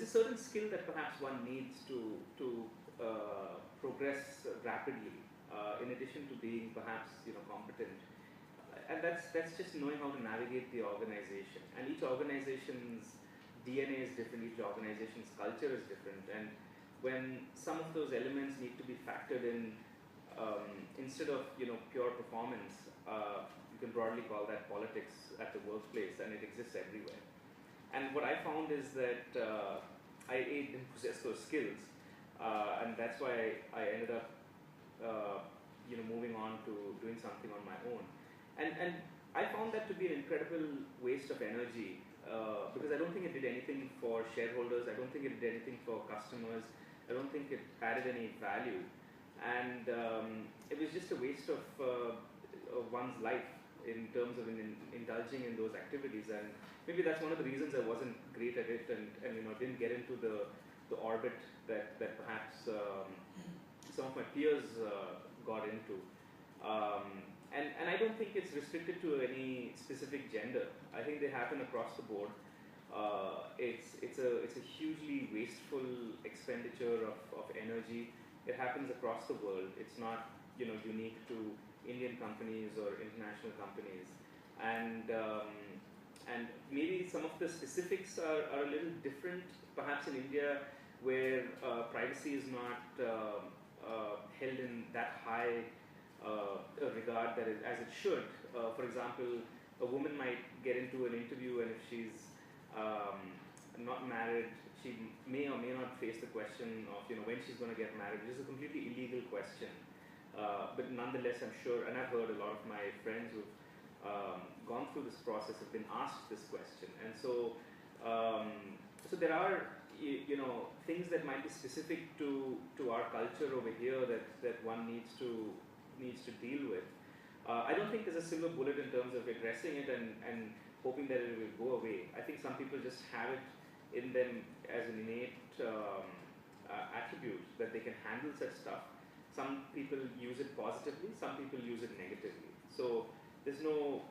a certain skill that perhaps one needs to progress rapidly, in addition to being perhaps competent, and that's just knowing how to navigate the organization. And each organization's DNA is different, each organization's culture is different, and when some of those elements need to be factored in, instead of pure performance, you can broadly call that politics at the workplace, and it exists everywhere. And what I found is that I didn't possess those skills, and that's why I ended up moving on to doing something on my own. And I found that to be an incredible waste of energy, because I don't think it did anything for shareholders, I don't think it did anything for customers, I don't think it added any value, and it was just a waste of one's life in terms of indulging in those activities. And maybe that's one of the reasons I wasn't great at it, and didn't get into the orbit that perhaps some of my peers got into. And I don't think it's restricted to any specific gender. I think they happen across the board. It's a hugely wasteful expenditure of energy. It happens across the world. It's not unique to Indian companies or international companies. And maybe some of the specifics are a little different, perhaps in India, where privacy is not held in that high regard as it should. For example, a woman might get into an interview, and if she's not married, she may or may not face the question of when she's going to get married, which is a completely illegal question. But nonetheless, I'm sure, and I've heard a lot of my friends who've gone through this process have been asked this question. And so there are things that might be specific to our culture over here that one needs to deal with. I don't think there's a silver bullet in terms of addressing it and hoping that it will go away. I think some people just have it in them as an innate attribute that they can handle such stuff. Some people use it positively, some people use it negatively. So there's no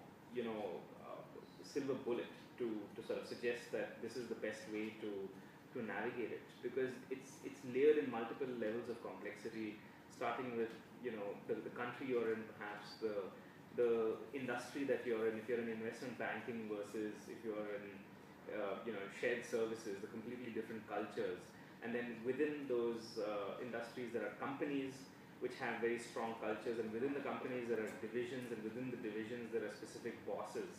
silver bullet to sort of suggest that this is the best way to navigate it, because it's layered in multiple levels of complexity, starting with the country you're in, perhaps the industry that you're in. If you're in investment banking versus if you're in shared services, the completely different cultures. And then within those industries there are companies which have very strong cultures, and within the companies there are divisions, and within the divisions there are specific bosses.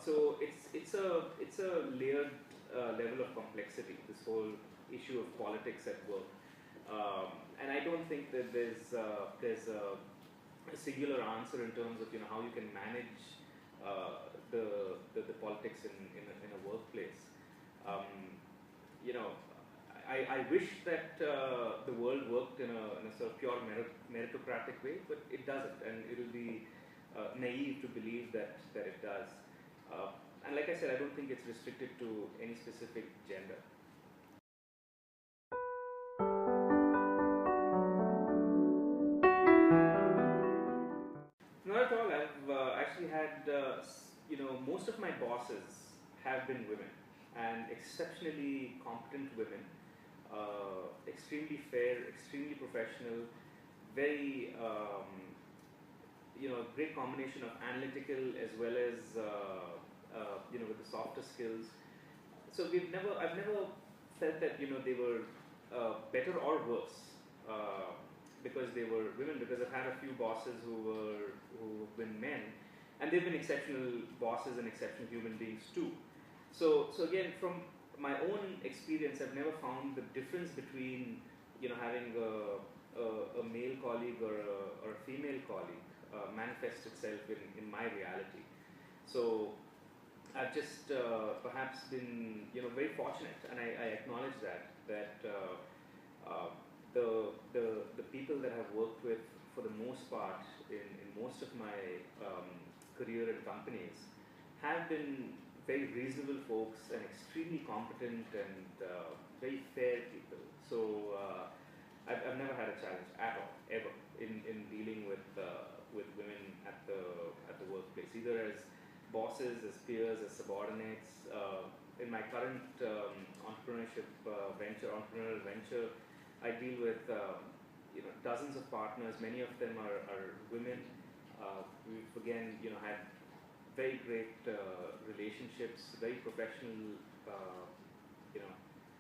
So it's a layered level of complexity, this whole issue of politics at work. And I don't think that there's a singular answer in terms of how you can manage the politics in a workplace. I wish that the world worked in a sort of pure meritocratic way, but it doesn't, and it will be naive to believe that it does. And like I said, I don't think it's restricted to any specific gender. Not at all. I've actually had, most of my bosses have been women, and exceptionally competent women, extremely fair, extremely professional, very, great combination of analytical as well as, with the softer skills. So I've never felt that, they were better or worse. Because they were women, because I've had a few bosses who've been men, and they've been exceptional bosses and exceptional human beings too. So again, from my own experience, I've never found the difference between having a male colleague or a female colleague manifest itself in my reality. So I've just perhaps been very fortunate, and I acknowledge that the people that I've worked with, for the most part, in most of my career in companies, have been very reasonable folks and extremely competent and very fair people. So I've never had a challenge at all, ever, in dealing with women at the workplace, either as bosses, as peers, as subordinates. In my current entrepreneurial entrepreneurship venture, entrepreneurial venture. I deal with dozens of partners. Many of them are women. We've again had very great relationships, very professional. You know,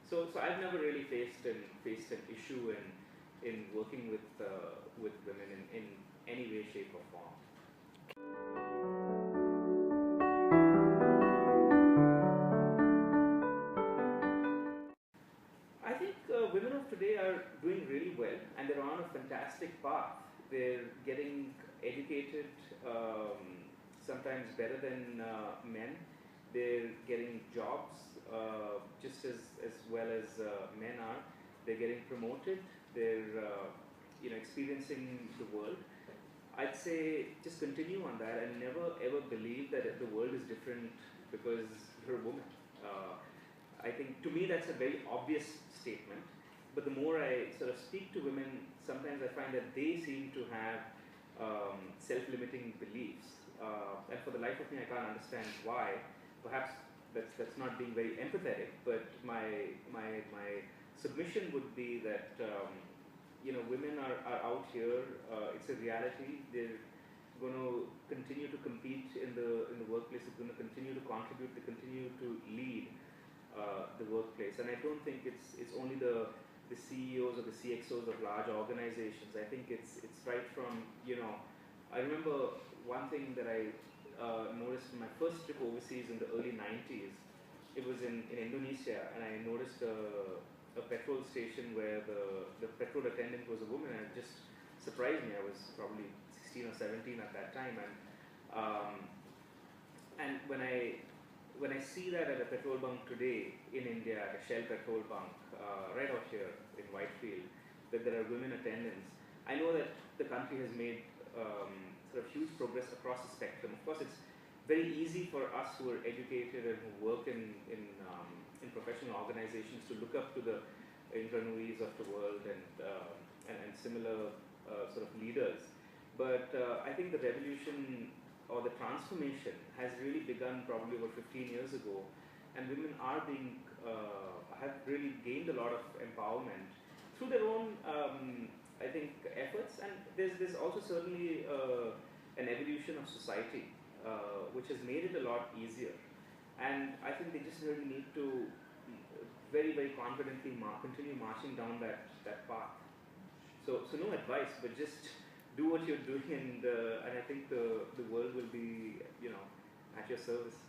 so I've never really faced an issue in working with women in any way, shape, or form. I think women of today are doing really well, and they're on a fantastic path. They're getting educated, sometimes better than men. They're getting jobs just as well as men are. They're getting promoted. They're experiencing the world. I'd say just continue on that and never ever believe that the world is different because you're a woman. I think to me that's a very obvious statement, but the more I sort of speak to women, sometimes I find that they seem to have self-limiting beliefs, and for the life of me, I can't understand why. Perhaps that's not being very empathetic, but my submission would be that women are out here. It's a reality. They're going to continue to compete in the workplace. They're going to continue to contribute. They continue to lead the workplace. And I don't think it's only the CEOs or the CXOs of large organizations. I think it's right from I remember one thing that I noticed in my first trip overseas in the early 90s. It was in Indonesia, and I noticed a petrol station where the petrol attendant was a woman, and it just surprised me. I was probably 16 or 17 at that time, and when I see that at a petrol bunk today in India, at a Shell petrol bunk, right out here in Whitefield, that there are women attendants, I know that the country has made sort of huge progress across the spectrum. Of course, it's very easy for us who are educated and who work in professional organizations to look up to the Indra of the world and similar sort of leaders. But I think the revolution or the transformation has really begun probably over 15 years ago, and women are have really gained a lot of empowerment through their own I think efforts, and there's also certainly an evolution of society which has made it a lot easier, and I think they just really need to very, very confidently continue marching down that path. So no advice, but just do what you're doing, and I think the world will be at your service.